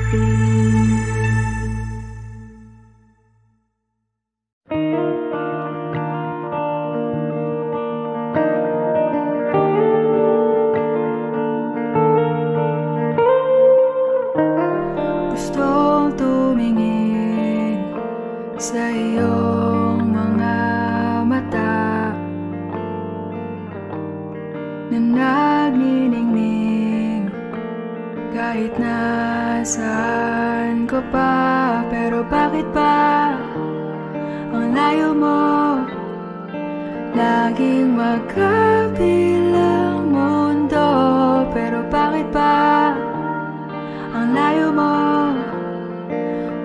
Gustong tumingin sa iyong mga mata na nagniningning kahit nasaan ko pa. Pero bakit ba ang layo mo? Laging magkabilang mundo. Pero bakit ba ang layo mo?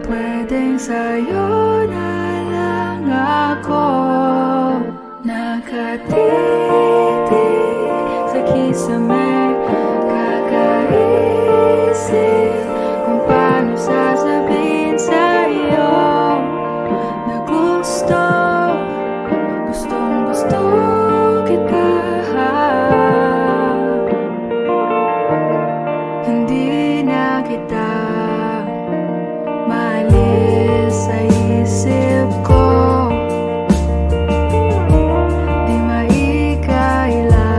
Pwedeng sa'yo na lang ako nakatitig sa kisame, kakaisip kung paano sasabihin sa'yo na gustong gusto kita. Hindi na kita maalis sa isip ko. Di maikaila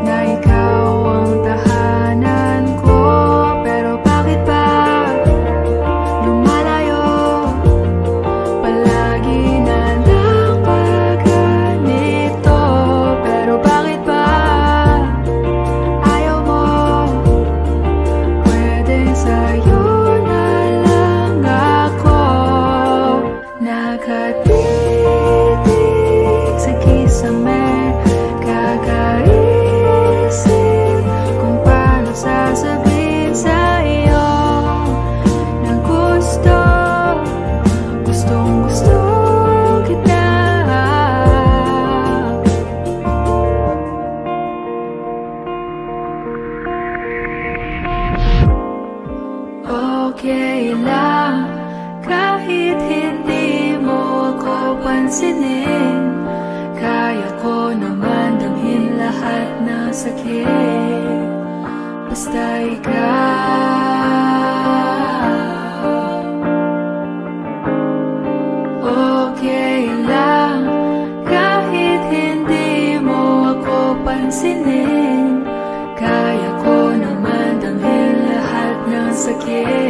na ikaw ang tahanan ko. Pero bakit ba lumalayo? Palagi na lang ba ganito? Pero bakit ba ayaw mo? Pwedeng sa'yo nakatitig sa kisame, kakaisip kung paano sasabihin sa'yo na gustong kita. Okay lang kahit hindi mo ako pansinin, kaya ko naman damhin lahat ng sakit. Basta ikaw. Okay lang kahit hindi mo ako pansinin, kaya ko naman damhin lahat ng sakit.